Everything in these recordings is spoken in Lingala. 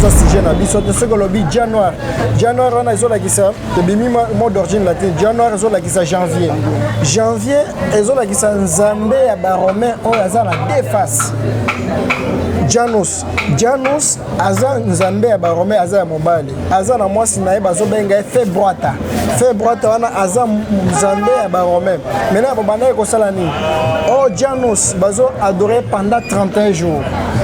ça sujet na biso de ce que le January on a isola qui ça de mot d'origine latine January isola qui ça janvier isola qui ça nzambe ya ba romain on aza na deux faces Janus aza nzambe ya ba romain aza ya mobali aza na mwasi na ye bazobenga februata wana aza nzambe ya ba romain maintenant bobanda ko sala nini oh Janus bazo adorer pendant 31 jours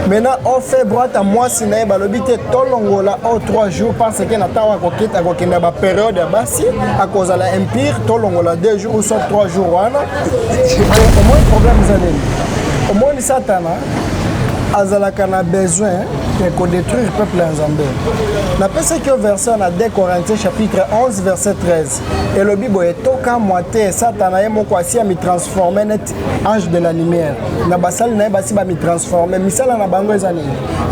maintenant au februata mwasi na ye balobi te tolongola au 3 jours parce que na tawa kokita kokenda ba période ya basi à cause de l'empire tolongola 2 jours ou soit 3 jours wana au moins problème zaleni au moins satana azalaka na besoin de détruire le peuple nzambe. Na pesa que verset na 2 Corinthiens chapitre 11 verset 13. Et le Bible est toka moite Satan ye moko asi a mi transformer net ange de la lumière. Na basali na basi ba mi transformer misala na bango ezali.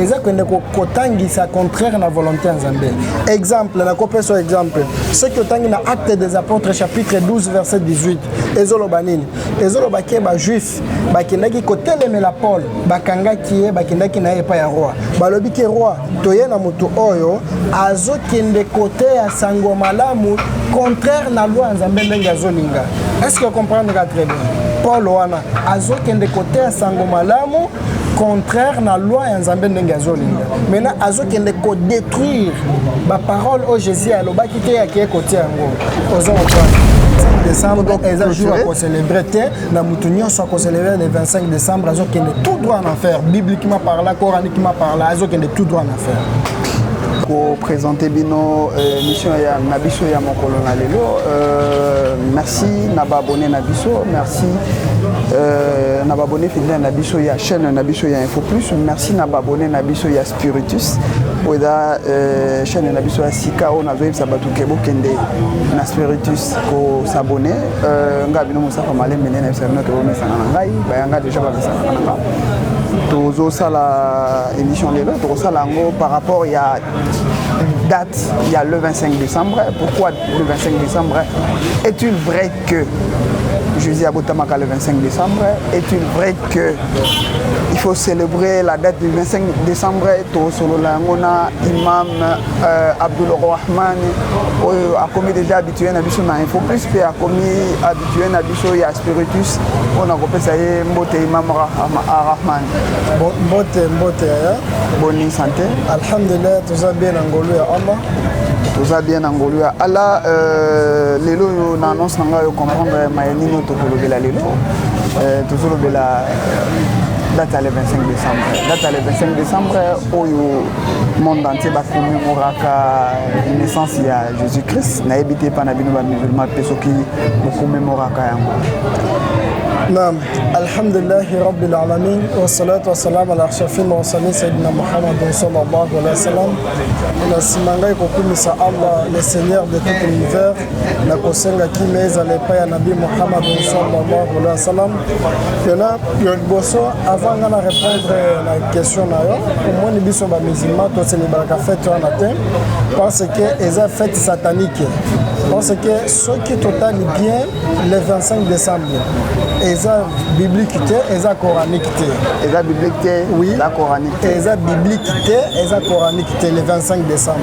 Eza kwende ko kotangisa contraire na volonté nzambe. Exemple na kopeso exemple. Ce que tangi na acte des apôtres chapitre 12 verset 18. Ezolo banini. Ezolo baké ba juif bakendaki kotelemela Paul bakangaki ye bakendaki na epa ya roi. Balobi ke roi toye na mutu oyo azokende côté ya sango malamu contraire na loi nzambe ndenge azolinga. Est-ce que vous comprenez très bien? Paul wana azokende côté ya sango malamu contraire na loi ya nzambe ndenge azolinga. Maintenant azokende ko détruire ba parole au Jésus alobaki te ya ke côté yango. Ozo décembre donc les jours à célébrer na mutunyo soit célébrer le 25 décembre azo kende tout droit en enfer bibliquement parlant coraniquement parlant azo kende tout droit en enfer ko présenter bino mission ya nabiso ya mokolo na lelo merci na ba abonné na biso merci na ba abonné fidèle na biso ya chaîne na biso ya Info Plus merci na ba abonné na biso ya Spiritus oda chaîne na biso ya Sika on a vu ça batuke bokende na Spiritus ko s'abonner ngabino musafa male menene na sabino ke bomesa na ngai bayanga déjà ba bisa na ngai tozo sala émission lelo to sala ngo par rapport ya date il y a le 25 décembre pourquoi le 25 décembre est-il vrai que Jésus Abotamaka le 25 décembre est-il vrai que il faut célébrer la date du 25 décembre to solo la ngona imam Abdul Rahman a commis déjà habitué na biso na Info Plus pe a commis habitué na biso ya Spiritus on a repensé mbote imam Rahman mbote ya bonne santé alhamdulillah tout ça bien ngolo ya Allah tout ça bien ngolo ya Allah lelo na annonce nga yo comprendre mayeni to kolobela lelo toujours bela date le 25 décembre. Date le 25 décembre, où le monde entier va commémorer la naissance de Jésus-Christ. N'a habité pas na bino ba musulman peso qui commémorer نعم الحمد لله رب العالمين والصلاة والسلام على أشرف المرسلين سيدنا محمد صلى الله عليه وسلم nasimanga kokumisa Allah le Seigneur de tout l'univers na kosenga kimeza le pa ya Nabi Muhammad sallallahu alayhi wa sallam pena yo boso avant na répondre la question na yo au moins biso ba musulman to célébrer la fête en atteint parce que eza fête satanique parce que ce qui total bien le 25 décembre eza biblique eza coranique eza biblique oui la coranique eza biblique eza coranique le 25 décembre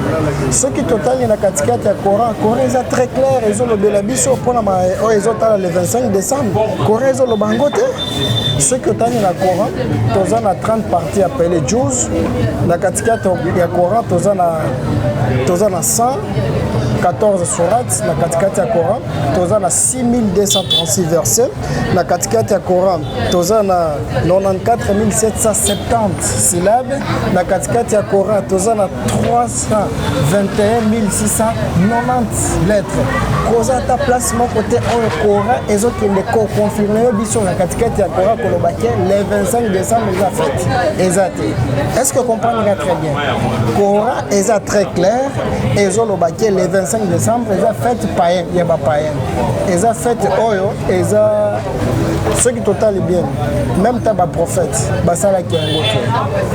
ce qui total na katikati ya Coran eza très clair ezo lobela biso pona ma ezo tala le 25 décembre Coran ezo lobango te ce qui total na Coran toza na 30 parties appelées juz na katikati ya Coran toza na 114 sourates na katikati ya Coran toza na 6236 versets na katikati ya Coran toza na 94770 syllabes na katikati ya Coran toza na 321690 lettres koza ta place mon côté au Coran ezokende ko confirmer biso na katikati ya Coran kolobaki le 25 décembre eza fête ezate est-ce que comprendre très bien Coran eza très clair ezolobaki le 25 décembre eza fête païenne yeba païenne eza fête oyo eza ceux qui total bien même ta ba prophète basala ki yangote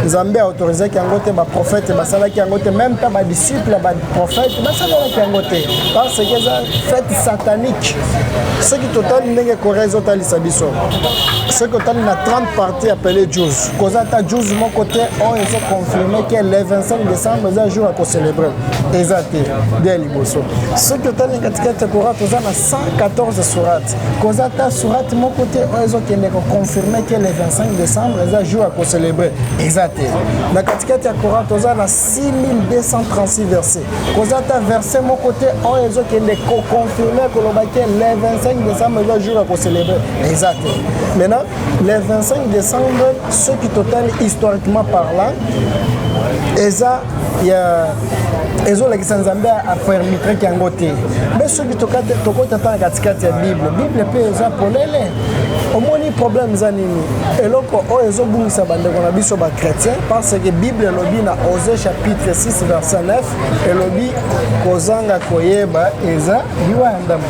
Nzambe a autorisé ki yangote ba prophète basala ki yangote même ta ba disciple ba prophète basala ki yangote parce que ça fête satanique ceux qui total ndenge korezo talisa biso ceux qui total na 30 parties appelées Juz kozata Juz mon côté on ils ont confirmé que le 25 décembre c'est un jour à célébrer exact dès liboso ceux qui total katikati Torah tozana 114 sourates kozata sourate mon côté ils ont confirmé que le 25 décembre c'est un jour à célébrer exact na katikati ya Torah tozana 6236 versets kozata verset mon côté ils ont confirmé que le 25 décembre c'est un jour à célébrer exact maintenant le 25 décembre ce qui total historiquement parlant eza ya ezo la kisanzambe a permettre ki angote mais ce qui tokota ta katikati ya Bible pe eza polele omoni problème za nini eloko o ezo bungisa bandeko na biso ba chrétien parce que Bible lobi na Osée chapitre 6 verset 9 elobi kozanga koyeba eza biwa ndambo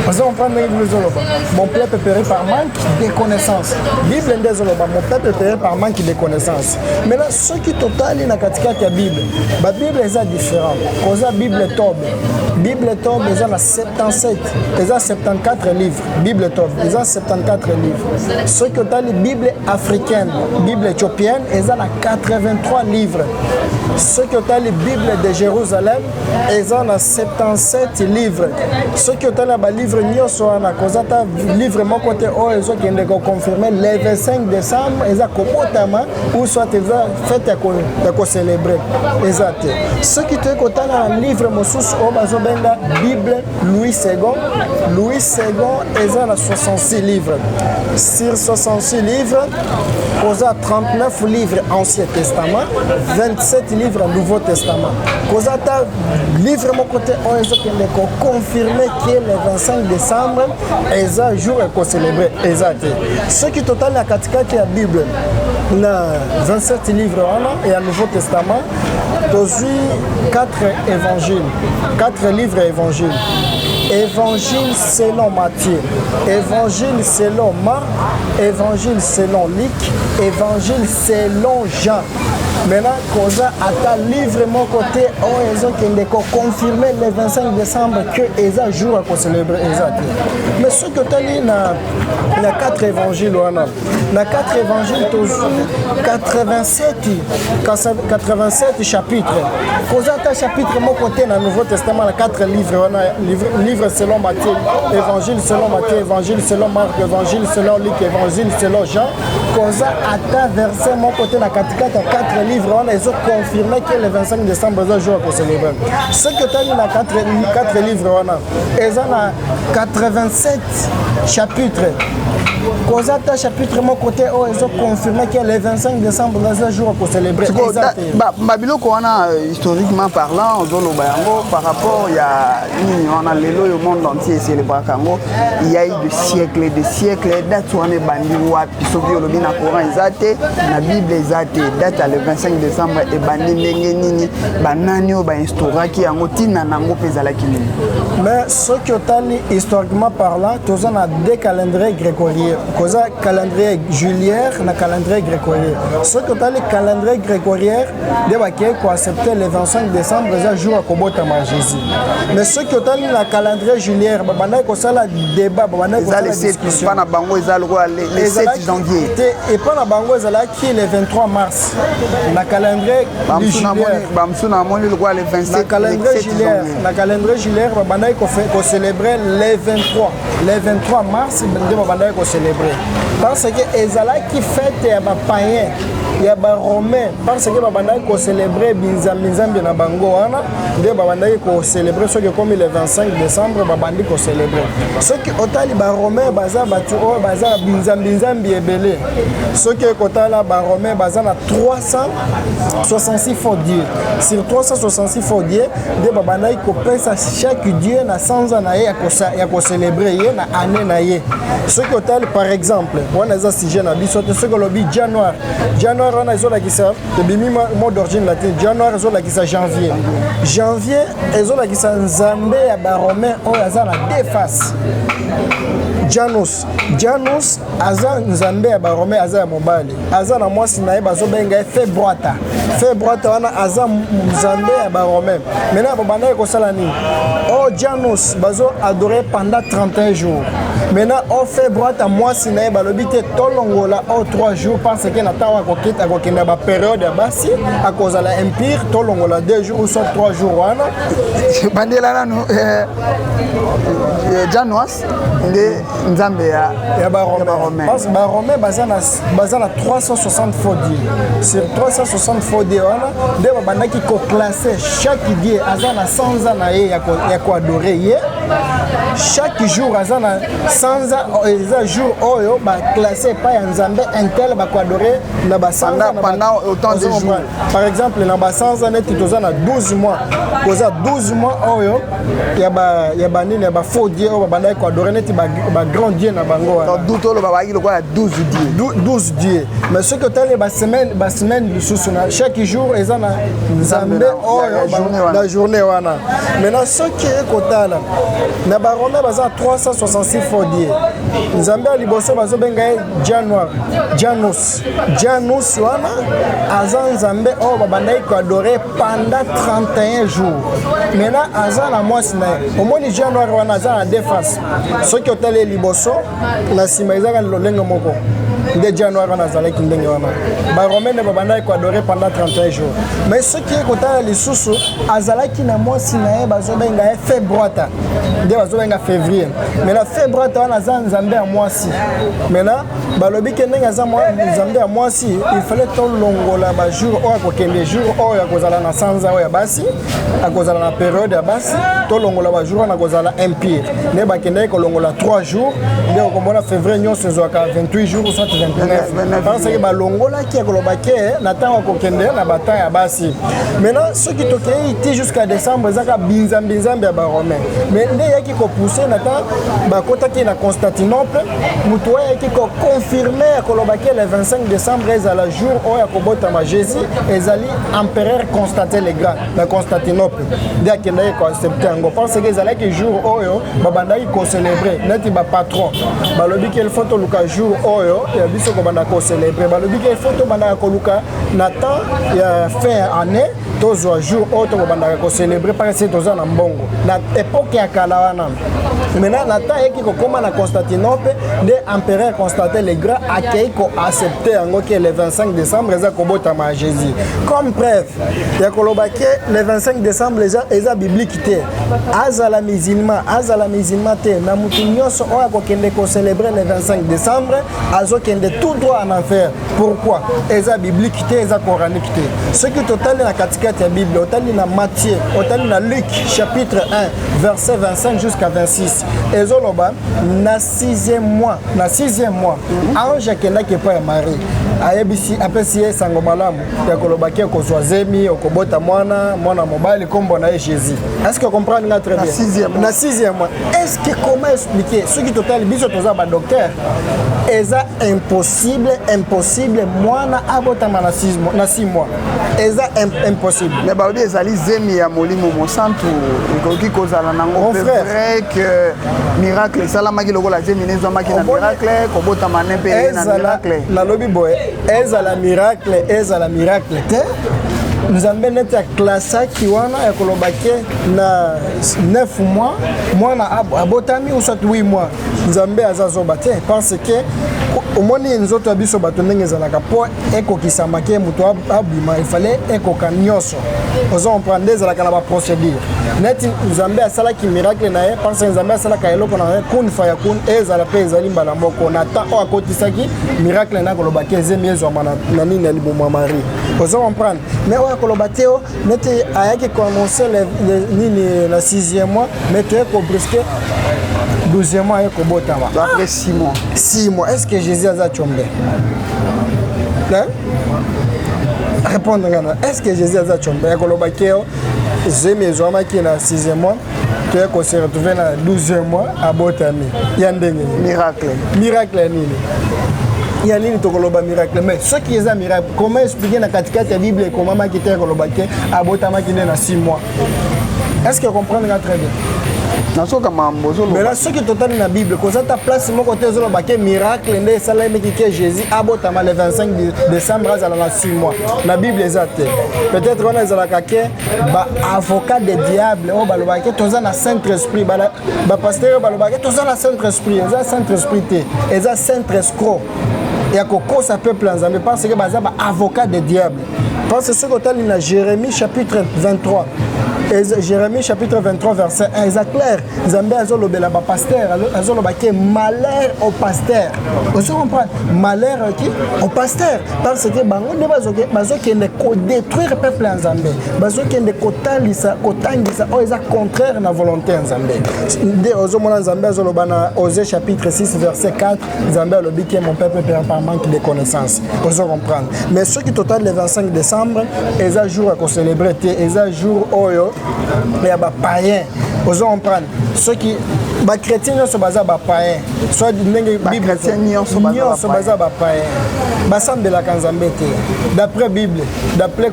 parce qu'on prend Bible zoloba mon peuple périt par manque de connaissance Bible ndezoloba mon peuple périt par manque de connaissance maintenant ce qui total na katikati ya Bible ba Bible eza différent koza Bible Tob eza na 77 eza 74 livres Bible Tob eza 74 livres ce que dans les Bible africaine Bible éthiopienne eza na 83 livres ce que dans les Bible de Jérusalem eza na 77 livres ce que dans les livres nyonso na koza ta livre mon côté o ezo kende ko confirmer le 25 décembre eza kobotama ou soit eza fête ya ko célébrer exact ce qui te kotana na livre mosusu o bazobenga Bible Louis II eza na 66 livres sur 66 livres koza 39 livres Ancien Testament 27 livres Nouveau Testament koza ta livre mon côté o ezo kende ko confirmer que le 25 décembre eza jour ko célébrer exact ce qui total la katikati ya Bible na 27 livres et un Nouveau Testament tozui 4 évangiles 4 livres évangiles évangile selon Matthieu évangile selon Marc évangile selon Luc évangile selon Jean maintenant koza ata livre mon côté on ils ont confirmer le 25 décembre que eza jour à célébrer exact mais ce que tali na 4 évangiles na 4 évangiles 87 chapitres koza ta chapitre mon côté na Nouveau Testament na 4 livres livre selon Matthieu évangile selon Matthieu évangile selon Marc évangile selon Luc évangile selon Jean koza ata verset mon côté na katikati 4 livres, on a confirmé que le 25 décembre est un jour pour célébrer. Ce que tu as dit dans 4 livres, ils ont 87 chapitres. Kozata chapitre mon côté, ils ont confirmé que le 25 décembre est un jour pour célébrer. Babilo Kouana, historiquement parlant, par rapport à l'élo au monde entier célébrer Kango, il y a eu des siècles, date où on est bandit ou à Pisobi au Lobina Coran, la Bible est date à le 25 décembre et bandi nini bananio ba instaura qui a motina nango pezala kinini. Mais ce que tu historiquement parlant, tu as deux calendriers grégoriens. Tu as calendrier juliaire et calendrier grégorien. Ce que tu as le calendrier grégorien, tu as accepté le 25 décembre, c'est un jour à Kobota Jésus. Mais ce que tu as le calendrier juliaire, tu as le débat, tu as la discussion. Le 7 janvier. Et pas la bango, qui est le 23 mars. Le calendrier juliaire. Le calendrier juliaire, on célébrait le 23 mars, on célébrait. Parce que Ezala qui fête les païens, il y a des romains, parce que on célébrait Binzambi na bango wana, on célébrait ce qui comme le 25 décembre, on célébrait. Ceux qui ont les romains, baza Binzambi et belé. Ceux qui ont les romains, baza na 366 fois Dieu. Sur 366 fois Dieu, des babanaï ko pesa chaque Dieu na 100 ans ya célébrer na année na ye. Ceux qui ont par exemple, on a un sujet na biso te ce que lobi January on a zola kisa te bimi mot d'origine latine January zola kisa janvier ezola kisa nzambe ya ba romain on a za na deux faces. Janus aza nzambe ya barome aza ya mobali aza na mwasi na ye bazobenga Febroata wana aza nzambe ya barome maintenant babanda ekosala nini Janus bazo adorer pendant 31 jours maintenant Febroata mwasi na ye balobi te tolongola 3 jours parce que na temps akokenda ba période ya basi akozala empire tolongola 2 jours ou soit 3 jours wana bandela nanu Janus nde nzambe ya barome parce que barome baza na 360 faux dieux sur 360 faux dieux wana nde babandaki koclasser chaque dieu aza na sanza na ye ya koadore ye chaque jour aza na sanza eza jour oyo baclasse epai ya nzambe intel bakoadore na basanza pendant autant de jours. Par exemple na basanza neti toza na 12 mois koza 12 mois oyo ya banini ya bafaux dieu oyo babandaki koadore neti bagrand dieu na bango wana dutolo babaki lokola 12 dieu mais soki otali basemaine lisusu na chaque jour eza na nzambe oyo na journée wana maintenant soki ekotala na barome baza 366 faux dieu nzambe ya liboso bazobenga ye Janus wana aza nzambe oyo babandaki koadore pendant 31 jours maintenant aza na mwasi na ye omoni Januar wana aza na deux faces soki otali liboso na nsima ezaka lolenge moko nde Januar wana azalaki ndenge wana barome nde babandaki koadore pendant 31 jours mais soki ekotala lisusu azalaki na mwasi na ye bazobenga ye Febroata nde bazobenga février maintenant Febroata wana aza nzambe ya mwasi maintenant balobi ke ndenge aza nzambe ya mwasi il fallait tolongola bajour oyo akokende jour oyo akozala na sanza oyo ya basi akozala na période ya basi tolongola bajour wana akozala empire nde bakendaki kolongola 3 jours nde okomona février nyonso ezwaka 28 jours soit 29 parce que balongolaki akolobaki na ntango akokende na batan ya basi maintenant soki tokei ti jusqu'à décembre ezaka binzambi ya barome mais nde eyaki kopousse na ntan bakotaki na Constantinople moto ayaki koconfirme akolobaki le 25 décembre ezala jour oyo akobotama Jésus ezali empereur Constantin le Grand na Constantinople nde akendaki koaccepte yango parce que ezalaki jour oyo babandaki kocélébre neti bapatron balobi ke ilfaut toluka jour oyo ya biso kobanda kocélébre balobi ke ilfaut tobandaka koluka na temps ya fin année tozwa jour oyo tokobandaka kocélébre parce que toza na mbongo na époque ya kala wana maintenant na temps eyaki kokóma na Constantinople nde empereur Constantin le Grand akei koaccepte yango ke le 25 décembre eza kobotama ya Jésus comme preuve ya koloba ke le 25 décembre eza biblique te azala musulman te na mutu nyonso oyo akokende kocélébrer le 25 décembre azokende tout droit en enfer pourquoi eza biblique te eza coranique te soki totali na katikati ya Bible otali na Matthieu otali na Luc chapitre 1 verset 25 jusqu'à 26 ezoloba na 6e mois ange akendaki epai ya Marie ayebisi apesi ye sango malamu ya kolobaki kozwa zemi okobota mwana mobali kombo na ye Jésus. Est-ce que comprendre nga très bien na 6e mois est-ce que comment expliquer soki totali biso toza ba docteur eza impossible mwana abotama na 6 mois eza impossible mais baobi ezali zemi ya molimo mosantu ekoki kozala nango vrai que miracle esalamaki lokola zemi nezwamaki na miracle kobotama ne mpe na miracle nalobi boye ezala miracle te nzambe neti aklasaki wana ya kolobaki na 9 mois mwana abotami ou soit 8 mois nzambe azazoba te parce que omoni nzoto ya biso bato ndenge ezalaka mpo ekokisamaki moto abima ifale ekoka nyonso ozo comprendre ezalaka na baprocédure neti nzambe asalaki miracle na ye parce que nzambe asalaka eloko na ye kun fa ya kun ezala mpe ezali mbala moko na temps oyo akotisaki miracle na kolobaki ezemi ezwama na nini ya libumu ya Marie ozo comprendre mais oyo akoloba te o neti ayaki commencer nini na 6e mois mais toye kobriske 12e mois ekobotama après 6 mois. 6 mois. Est-ce que Jésus a tombé? Hein? Répondre. Est-ce que Jésus a tombé? J'ai mis qui na 6e mois. Tu es se retrouvé na 12e mois à Botami. Yandenge. Miracle nini? Il y a une miracle, mais ce qui est un miracle, comment expliquer la katikati la Bible et comment qui était à Botama qui est na 6 mois? Est-ce que vous comprenez très bien? nasoka mambozo mais là ce qui total na Bible ko ça ta place mon côté zolo baké miracle ndé sala meki que Jésus abotama le 25 décembre à la 6 mois na Bible exacte peut-être on a zala kaké ba avocat des diables on ba lo baké toza na Saint-Esprit ba pasteur ba lo baké toza na Saint-Esprit ça Saint-Esprit té et ça Saint-Escroc et à quoi ça peuple en Zambie parce que baza ba avocat des diables parce que ce total na Jérémie chapitre 23 Jérémie chapitre 23 verset 1 c'est clair Zambé azolo bela ba pasteur azolo ba ke malheur au pasteur vous comprenez malheur qui au pasteur parce que bango ne bazo ke ne ko détruire peuple en Zambé bazo ke ne ko talisa ko tangisa o eza contraire na volonté en Zambé de ozo mona Zambé azolo bana Osée chapitre 6 verset 4 Zambé lo bi ke mon peuple perd par manque de connaissances vous comprendre mais ce qui total le 25 décembre eza jour à célébrer eza jour oyo mais il y a des païens. Vous comprenez ceux qui les chrétiens sont basés sur païens. Soit les chrétiens sont basés sur païens. Basam de la Kanzambete. D'après Bible, d'après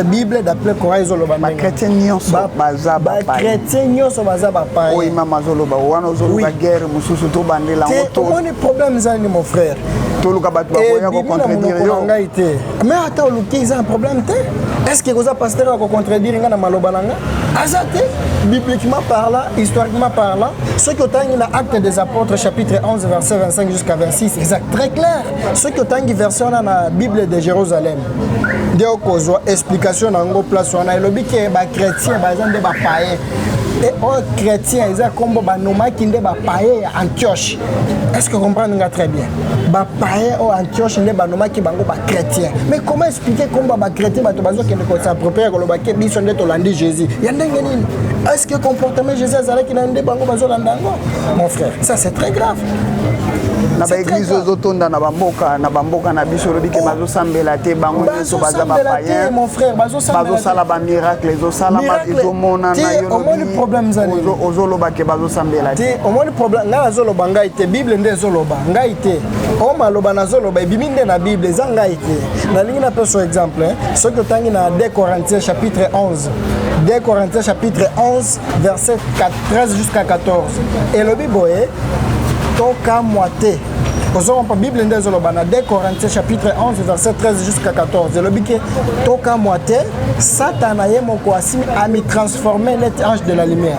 Bible, d'après Coran, ils ont le les chrétiens sont basés sur païens. Les chrétiens sont basés sur païens. Oui, maman Zoloba, on a la guerre, mususu to bandé la moto. Comment les problèmes ça mon frère? Tout le cabatu va contredire yo. Mais attends, ils ont un problème té? Est-ce que vous avez pasteur va contredire ngana malobananga? Azate bibliquement parlant, historiquement parlant, ce que tu as acte des apôtres chapitre 11 verset 25 jusqu'à 26, c'est très clair. Ce que tu as version dans la Bible de Jérusalem. Dès que explication dans la place on a le bi que ba chrétien ba zande ba païen. Et aux chrétiens, ils ont comme Banoma qui est païen à Antioche. Est-ce que vous comprenez très bien? Païen à Antioche, ils Banoma qui est chrétien. Mais comment expliquer comment les chrétiens qui s'approprient de Bison de Tolandi Jésus? Est-ce que le comportement de Jésus est mon frère, ça c'est très grave. Na ba église ozotonda na bamboka na biso lobi ke bazo sambela te bango nyoso baza ba païen mon frère bazo sala ba miracle ezosala bazomona na yo lobi le problème zali ozoloba ke bazo sambela te o mo le problème nga azoloba ngai te Bible nde ezoloba ngai te o maloba na zoloba ebimi nde na Bible eza ngai te na lingi na peso exemple ce que tangi na 2 Corinthiens chapitre 11 2 Corinthiens chapitre 11 verset 13 jusqu'à 14 et le Bible toka moite. La Bible de 2 Corinthiens chapitre 11 verset 13 jusqu'à 14. Le bique toka moite Satan a mis transformé net ange de la lumière.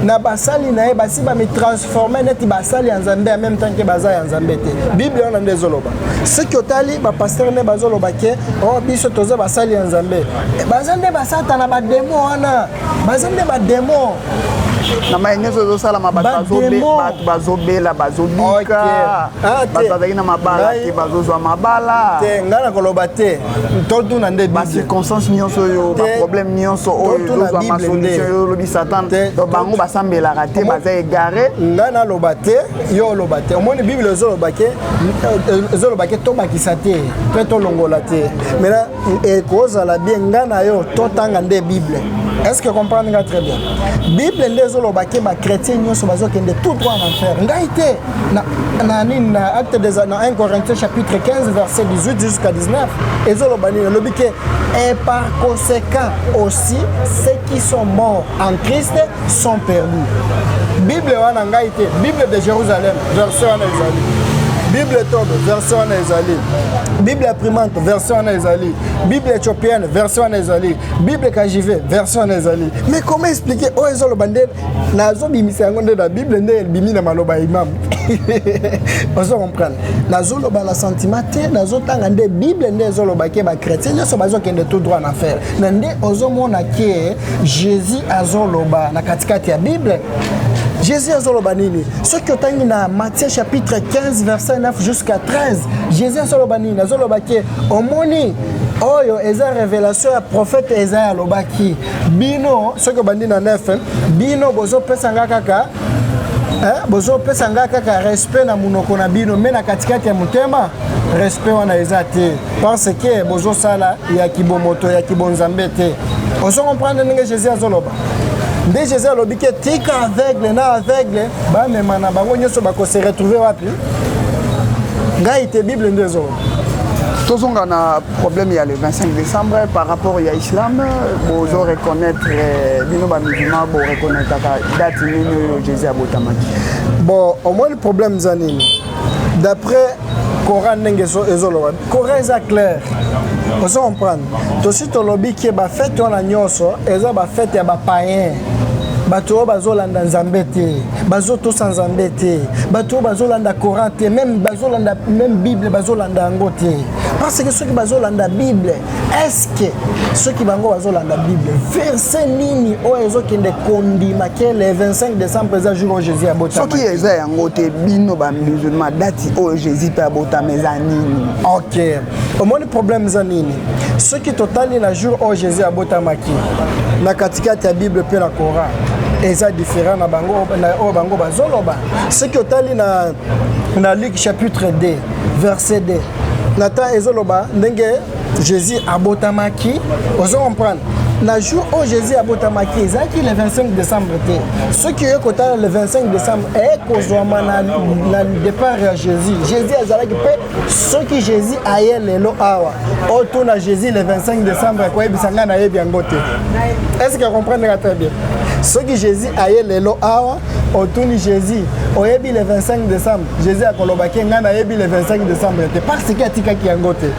Na basali na basi ba mi transformer net basali en Zambé en même temps que bazali en Zambé. Bible on a des zoloba. Ce que tali ba pasteur ne bazoloba ke oh biso toza basali en Zambé. Bazande ba Satan ba démon wana. Bazande ba démon. Na maenyezo zosala bazobela bazobika bazazaki na mabala te bazozwa mabala te ngana koloba te totuna nde ba circonstance nyonso yo ba problème nyonso oyo tozwa ma solution yo lobi Satan to bango basambelaka te baza égaré ngana loba te yo loba te omoni Bible zoloba ke tobakisa te pe tolongola te mais là ekozala bien ngana yo totanga nde Bible. Est-ce que vous comprenez très bien? Bible les olobake ba chrétien nyonso bazokende tout droit en enfer. Ngaite na acte des 1 Corinthiens chapitre 15 verset 18 jusqu'à 19. Ezolobani lobike et par conséquent aussi ceux qui sont morts en Christ sont perdus. Bible wana ngaite, Bible de Jérusalem verset wana ezali. Bible Tobe, version en Ezali. Bible imprimante, version en Ezali. Bible éthiopienne, version en Ezali. Bible KJV, version en Ezali. Mais comment expliquer oh ezolo bande nazo bimisa ngonde da Bible nde bimi na maloba imam. Vous comprenez? Nazo loba la sentiment te nazo tanga nde Bible nde ezolo ba ke ba chrétien nyoso bazo kende tout droit en faire. Nde ozo mona ke Jésus azoloba na katikati ya Bible. Jésus azoloba nini? Ce que tangi na Matthieu chapitre 15 verset 9 jusqu'à 13. Jésus azoloba nini? Azoloba ke omoni oyo eza révélation ya prophète Esaïe alobaki. Bino ce que bandi na 9 bino bozo pesanga kaka bozo pesanga kaka respect na munoko na bino mais na katikati ya mutema respect wana eza te parce que bozo sala ya kibomoto ya kibonzambe te. Ozo comprendre ndenge Jésus azoloba. Dès Jésus a dit que tika aveugle na aveugle ba mema na bango nyoso ba ko se retrouver wapi ngai te Bible ndezo Tous on a un problème il y a le 25 décembre par rapport à l'islam. Vous reconnaître les musulmans, vous reconnaître la date de Jésus à Botamaki. Bon, au moins le problème Zanini. D'après Coran Nengeso Ezolo, Coran est clair. Vous comprenez. Tout ce lobby qui est fait on a nyoso, ezo ba fait ya ba païen. Bato bazolanda Nzambe te, bazoto sans Nzambe te, bato bazolanda Coran te, même bazolanda même Bible bazolanda yango te. Parce que ceux qui bazolanda Bible, est-ce que ceux qui bango bazolanda Bible, verset nini o ezo kende kondima ke le 25 décembre za jour où Jésus a botama. Ceux qui eza yango te bino ba musulman dati o Jésus pa botama za nini. OK. Au moins le problème za nini. Ceux qui totali na jour où Jésus a botama ki. Na katika ya Bible pe na Coran. Eza différent na bango bazoloba. Ce qui totali na Luc chapitre 2 verset 2. Nata ezoloba ndenge Jésus abotamaki, vous comprenez. Le jour où Jésus abotamaki, c'est le 25 décembre. Ceux qui ont le 25 décembre et le départ de Jésus. Jésus a dit que ceux qui Jésus a eu le lo awa. Autour de Jésus le 25 décembre, est-ce que vous comprenez très bien? Ceux qui Jésus a eu le lo awa. Autour de Jésus, au le 25 décembre, Jésus a kolobaki ngana yebi le 25 décembre. Parce que atika ki yangote.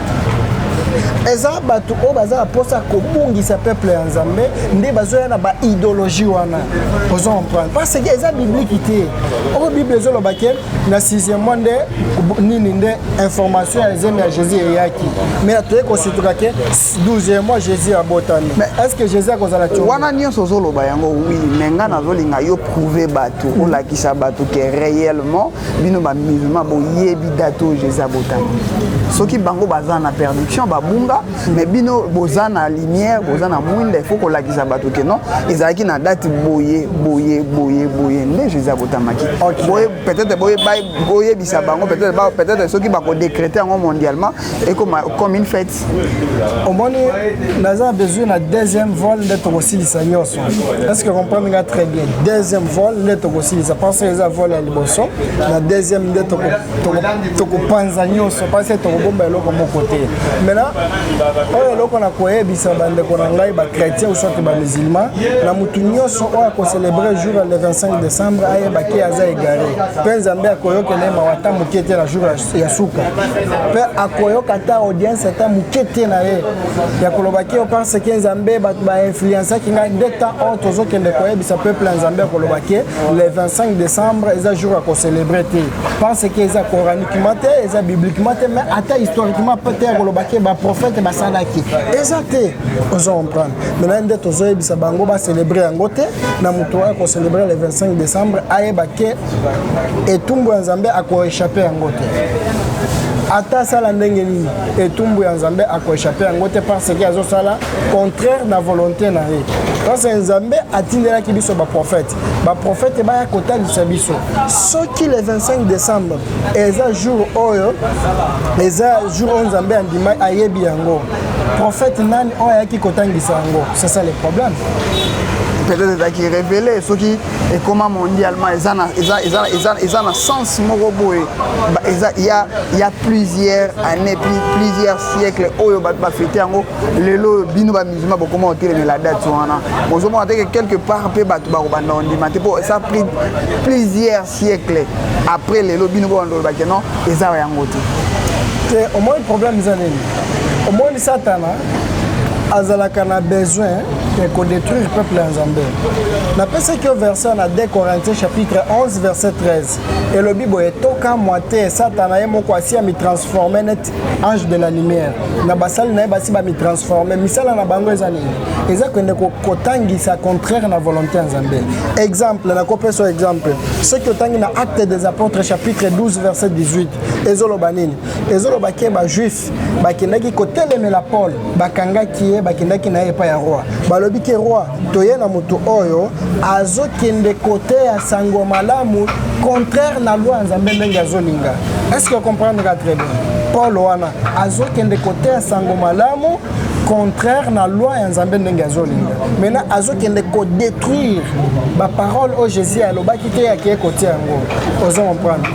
Eza batu o baza posa kobungisa peuple ya Nzambe nde bazoya na ba idéologie wana. Vous comprenez? Parce que eza biblique té. O Bible ezolobaki na 6e mois nde nini nde information ya zeme ya Jésus eyaki. Mais na toye kosituka ke 12e mois Jésus a botani. Mais est-ce que Jésus a kozala tu? Wana nyonso zoloba yango oui, menga na zolinga yo prouver batu, o lakisa batu que réellement bino ba musulman bo yebi dato Jésus a botani. Ceux qui bango baza na perdition babunga mais bino boza na lumière boza na mwinde il faut ko lakisa bato ke non ezalaki na date boye nde Jésus abotamaki boye peut-être boye bisa bango peut-être ceux qui ba ko décréter en mondialement et comme une fête au moins naza besoin na deuxième vol d'être aussi lisanyoso. Est-ce que vous comprenez très bien? Deuxième vol d'être aussi lisa parce que les vol à liboso la deuxième d'être to ko panza nyoso parce que bomba eloko mon côté. Maintenant, oyo eloko na koyebisa bandeko na ngai ba chrétien ou soit ba musulman na mutu nyonso oyo ko célébrer jour le 25 décembre ayeba ki aza égaré. Pe Nzambe akoyokela mawata mukete na jour ya suka. Pe akoyoka ta audience ta mukete na ye. Ya kolobaki o pense que Nzambe ba influencer ki ngai ndeta o tozokende koyebisa peuple Nzambe kolobaki le 25 décembre eza jour ko célébrer te. Pense que eza coraniquement te, eza bibliquement te, mais historiquement peut-être kolobaki ba prophète ba salaki exacté on comprend maintenant ndé tozoye bisa bango ba célébrer ngote na mutu ko célébrer le 25 décembre ayeba ke etumbu Nzambe ako échapper ngote ata sala ndenge nini etumbu ya Nzambe ako échapper ngote parce que azo sala contraire na volonté na ye parce que Nzambe atindelaki biso ba prophète ba kota de biso soki le 25 décembre eza jour oyo eza jour Nzambe andima ayebi yango prophète nani oyo ki kotangisa yango c'est ça le problème peut-être qui révélé ce qui est comment mondialement ils ont un sens moroboé il y a plusieurs années plusieurs siècles oyo ba fêter yango lelo bino ba musulman ba comment on la date wana bozo mo que quelque part pe ba ba banda on dit ça a pris plusieurs siècles après lelo bino ba ndo ba que non eza yango te au moins le problème zaneni au moins Satan azalaka na besoin de détruire le peuple Nzambe. Na pesa que verset na 2 Corinthiens chapitre 11 verset 13. Et le Bible est toka moite Satan a moko asi a mi transformer net ange de la lumière. Na basal na basi ba mi transformer misala na bango ezani. Eza kwende ko kotangisa contraire na volonté Nzambe. Exemple na kopeso exemple. Ce que tangi na acte des apôtres chapitre 12 verset 18. Ezolo banini. Ezolo baké ba juif ba kinaki kotelemela Paul bakanga ki bakindaki na epa ya roi balobi ke roi toye na mutu oyo azokende côté ya sango malamu contraire na loi Nzambe ndenge azolinga. Est-ce que vous comprenez très bien? Paul wana azokende côté ya sango malamu contraire na loi ya Nzambe ndenge azolinga. Maintenant azokende ko détruire ba parole au Jésus alobaki te ya ke côté yango. Ozo comprendre?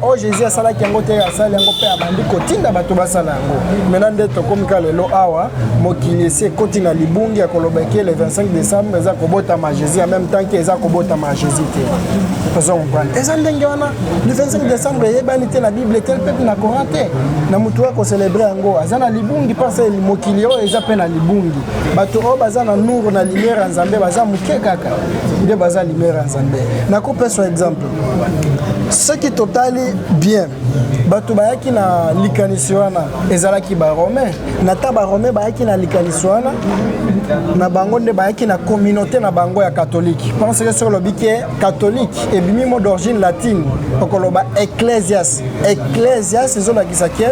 o Jésus asalaki yango te asali yango mpe abandi kotinda bato basala yango maintenant nde tokomika lelo awa mokili esi ekoti na libungi ya kolobaki le 25 décembre eza kobotama Jésus en même temps ke eza kobotama Jésus te ozo comprendre eza ndenge wana le 25 décembre eyebani te na Bible tel peuple na Coran te na mutu akocelebre yango aza na libungi parce mokili oyo eza mpe na libungi bato oyo baza na nuru na lumière ya Nzambe baza moke kaka nde baza lumière ya Nzambe nakopesa exemple ce qui totali bien bato bayaki na likanisi wana ezalaki baromain na ta baromain bayaki na likanisi wana na bango nde bayaki na communauté na bango ya catholique parce que sur lobi ke catholique ebimi mot d'origine latine okoloba ecclesias ezolakisa ke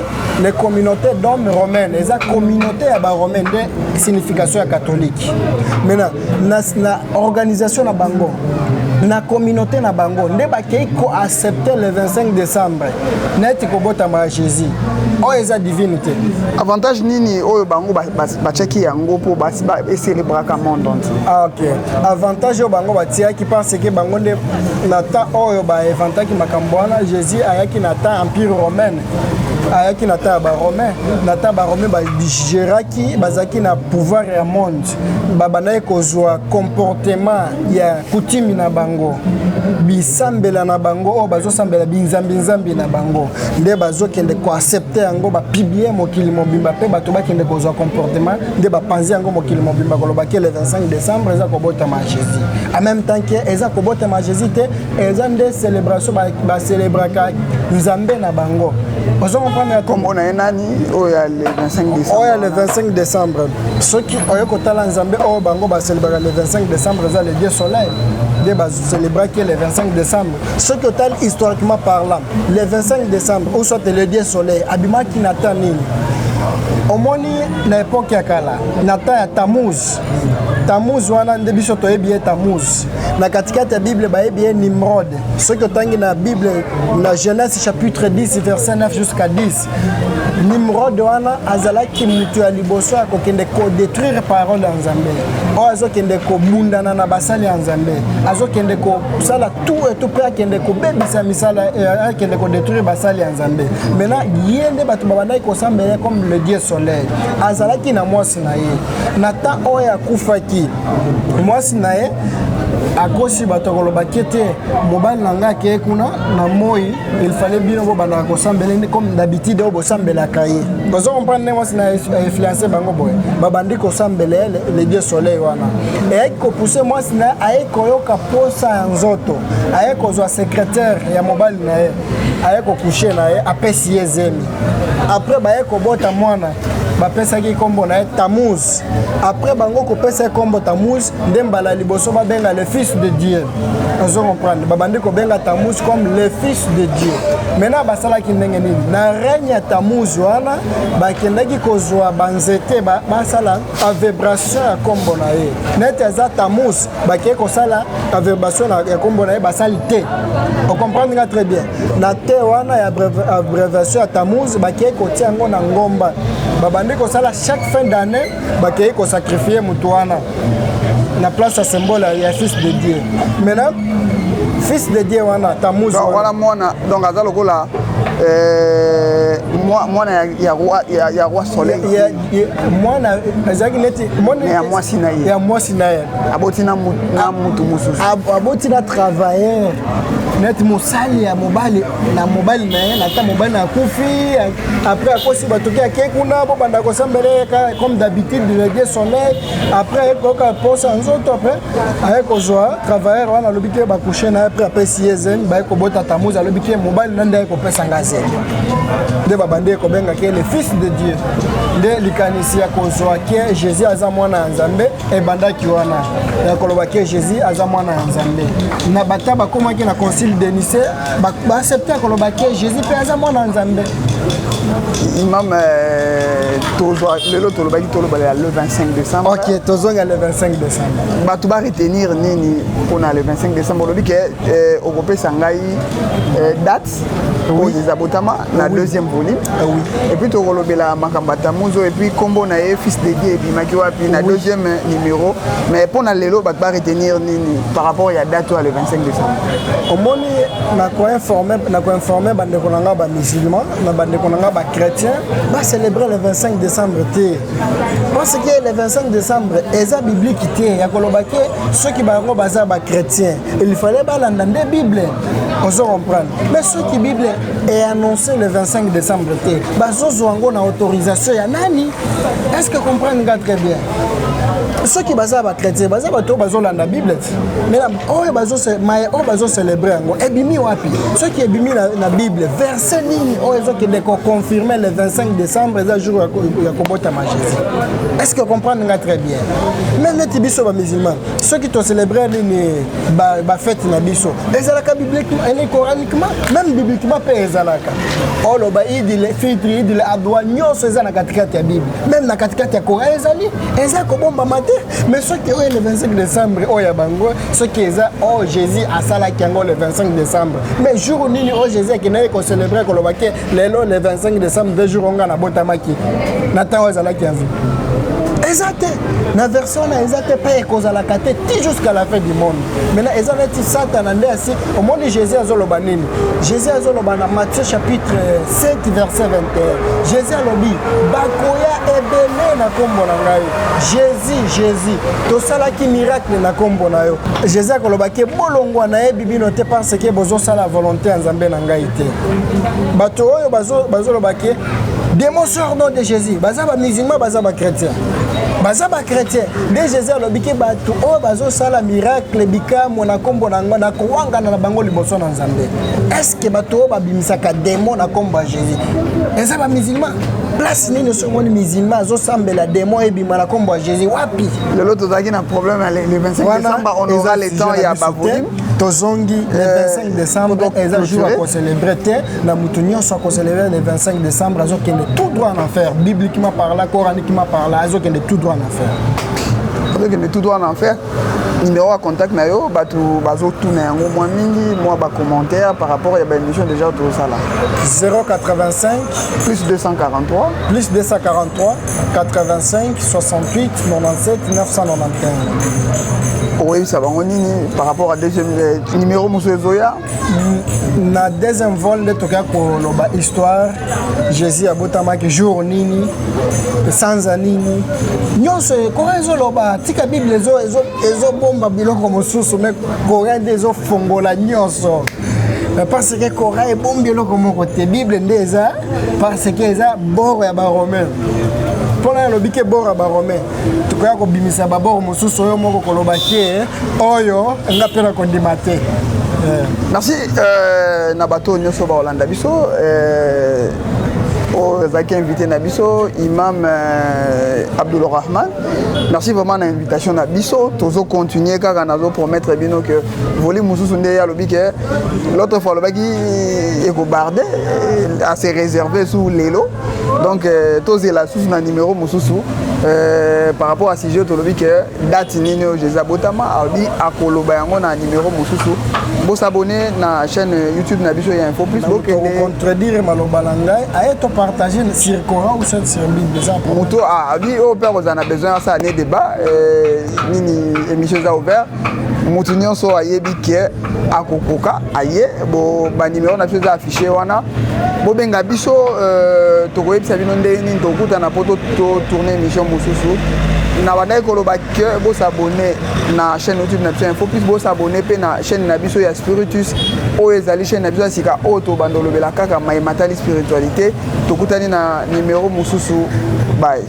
les communautés d'hommes romaines eza communauté ya baromain nde signification ya catholique maintenant na organisation na bango na communauté na bango nde bakei ko accepter le 25 décembre neti kobotama Jésus oyo eza divinité avantage nini oyo bango batiaki yango mpo eselebraka monde entier ok avantage oyo bango batiaki parce que bango nde na temps oyo baeventaki makambo wana Jésus ayaki na temps empire romaine ayaki na temps ya baromain na temps baromain bagéraki bazalaki na pouvoir ya monde babandaki kozwa comportement ya kutimi na bango bisambela na bango oyo bazosambela binzambi na bango nde bazokende koaccepte yango bapiblie mokili mobimba mpe bato bakende kozwa comportement nde bapanzi yango mokili mobimba kolobaki le 25 décembre eza kobotama Jésus en même temps ke eza kobotama Jésus te eza nde célébration bacélébraka Nzambe na bango comme on a nani oya le 25 décembre oya le 25 décembre soki oyo kotala Nzambe oyo bango bacélébraka le 25 décembre eza le dieu soleil nde bacélébraki le 25 décembre soki otali historiquement parlant le 25 décembre ou soit le dieu soleil abimaki na temps nini omoni na époque ya kala na temps ya Tammuz wana nde biso toyebi ye Tammuz na katikati ya Bible bayebi ye Nimrod soki otangi na Bible na Genèse chapitre 10 verset 9 jusqu'à 10 Nimrod wana azalaki mutu ya liboso akokende kodétruire parole ya Nzambe oyo azokende kobundana na basali ya Nzambe azokende kosala tout et tout mpe akende kobebisa misala akende kodétruire basali ya Nzambe maintenant ye nde bato babandaki kosambela comme le dieu soleil azalaki na mwasi na ye na temps oyo akufaki mwasi na ye akosi bato kolobaki te mobali na ngai akeye kuna na moi il fallait bino bobandaka kosambela comme d'habitude oyo bosambelaka ye ozo comprendre nde mwasi na influence bango boye babandi kosambela le dieu soleil wana eyaki kopousse mwasi na ye aye koyoka posa ya nzoto aye kozwa secrétaire ya mobali na ye aye kokushe na ye apesi ye zemi après baye kobota mwana bapesaki kombo na ye Tammuz après bango kopesa kombo Tammuz nde mbala liboso babenga le fils de Dieu ozo comprendre babandi kobenga Tammuz comme le fils de Dieu maintenant basalaki ndenge nini na règne ya Tammuz wana bakendaki kozwa banzete basala avibration ya kombo na ye neti eza Tammuz bakei kosala avibration ya kombo na ye basali te o comprendre nga très bien na te wana ya abréviation ya Tammuz bakei kotia yango na ngomba babandi kosala chaque fin d'année bakei kosacrifier mutu wana na place ya symbole ya fils de Dieu maintenant fils de Dieu wana Tammuz voilà mwana donc aza lokola mwana ya roi soleil mwana azaki neti ya mwasi na ye aboti na mutu mosusu aboti na travailleur neti mosali ya mobali na ye na ta mobali na kufi après akosi batoki ake kuna bo banda kosambela comme d'habitude le dieu soleil après koka posa nzoto après aye kozwa travailleur wana alobi ke bakushe na après apesi ye zemi baye kobota Tammuz alobi ke mobali nande aye kopesa nga zemi nde babandi kobenga ke le fils de Dieu nde likanisi ya kozwa ke Jésus aza mwana ya Nzambe ebandaki wana ya koloba ke Jésus aza mwana ya Nzambe na bata bakomaki na concile de Nicée baaccepte koloba ke Jésus mpe aza mwana ya Nzambe Imam le 25 décembre. Ok, tozonga le 25 décembre. Bah tu vas retenir nini pour le 25 décembre le que Europé Sangai date pour les abotama la deuxième volume. Oui. Et puis tu relobela makambata muzo et puis combo na fils de Dieu et puis makiwa puis la deuxième numéro. Mais pour na lelo bah tu vas retenir nini par rapport à la date le 25 décembre. Au moni na ko informer bande konanga ba musulman na bande konanga ba chrétien va célébrer le 25 décembre té. Parce que le 25 décembre eza biblique té ya kolobake ceux qui bango baza ba chrétien il fallait ba l'entendre Bible on se comprendre mais ceux qui Bible est annoncé le 25 décembre té bazo zwango na autorisation ya nani est-ce que comprendre très bien ceux qui baza ba chrétien baza bato bazo landa Bible mais oh bazo célébrer ngo ebimi wapi ceux qui ebimi na Bible verset nini oh ezo qui confirmer le 25 décembre eza jour ya kobota ma Jésus est-ce que comprendre très bien même les biso ba musulmans ceux qui to célébrer nini ba fête na biso ezalaka bibliquement et coraniquement même bibliquement pe ezalaka oh lo ba idile fitri idile adwa nyonso eza na katikati ya Bible même na katikati ya Coran ezali eza ko bomba matin mais ceux qui le 25 décembre oh ya bango ceux qui eza oh Jésus asala kiango le 25 décembre mais jour nini oh Jésus qui n'a ko célébrer ko lo ba ke le 25 décembre deux jours on na botamaki na temps ezala ki avu exact na version na exact pas ekozala kate ti jusqu'à la fin du monde maintenant ezala ti satan ande asi au monde Jésus azoloba nini Jésus azoloba na Matthieu chapitre 7 verset 21 Jésus alobi bakoya ebele na kombo na ngai Jésus tosala ki miracle na kombo na yo Jésus akoloba ke bolongwa na ye bibino te parce que bozo sala volonté ya Nzambe na ngai te bato oyo bazoloba ke démon sort nom de Jésus baza ba musulman baza ba chrétien baza ba chrétien de Jésus alobiki bato o bazo sala miracle bikamo na kombo na ngo na kowanga na bango liboso na Nzambe est-ce que bato ba bimisaka démon na kombo ya Jésus eza ba musulman place nini so moni musulman azo sambela démon e bima na kombo ya Jésus wapi lelo tozaki na problème le 25 décembre on aura le temps ya ba volume tozongi le 25 décembre eza jour à célébrer na mutu nyonso ko célébrer le 25 décembre azo kende tout droit en enfer bibliquement parlant coraniquement parlant azo kende tout droit en enfer azo kende tout droit en enfer numéro à contact na yo batu bazo tourner yango moi mingi moi ba commentaire par rapport à ba émission déjà tout ça là 085 plus 243 85 68 97 991 oui ça va on nini par rapport à deuxième numéro monsieur Zoya na deuxième vol de toka ko loba histoire Jésus abotama ke jour nini sans anini nyonso ko ezo loba tika Bible ezo bomba biloko mosusu mais ko ezo fongola nyonso parce que Coran est bombi biloko moko te Bible ndeza parce que eza bord ya ba romain pour la lobike bord ba romain tukoya ko bimisa ba bord mosusu oyo moko ko loba ke oyo ngapela ko ndimate. Merci Nabato Nyoso ba Olanda biso Zaki invité Nabiso Imam Abdul Rahman. Merci vraiment de l'invitation Nabiso. Tozo continuer car on a promettre bino que volume mususu nde ya lobi que l'autre fois le baki eko bardé assez réservé sous l'élo. Donc tozé la sous na numéro mususu par rapport à sujet to lobi que date nini Jésus Botama abi akoloba yango na numéro mususu. Bo s'abonner na chaîne YouTube Nabiso ya info plus donc contredire maloba ngai aye to partager sur Coran ou sur Bible ça pour moto abi au père on a besoin ça né débat nini émission ça ouvert moto nyonso ayebi ke akokoka aye bo ba numéro na chose affiché wana bo benga biso to koyebisa bino ndeni to kuta na poto to tourner émission mususu na wadai koloba ke bo s'abonner na chaîne YouTube Nabiso info plus bo s'abonner pe na chaîne Nabiso ya spiritus o ezali chaîne Nabiso sika auto bandolo bela kaka mai matali spiritualité to kutani na numéro mususu bye.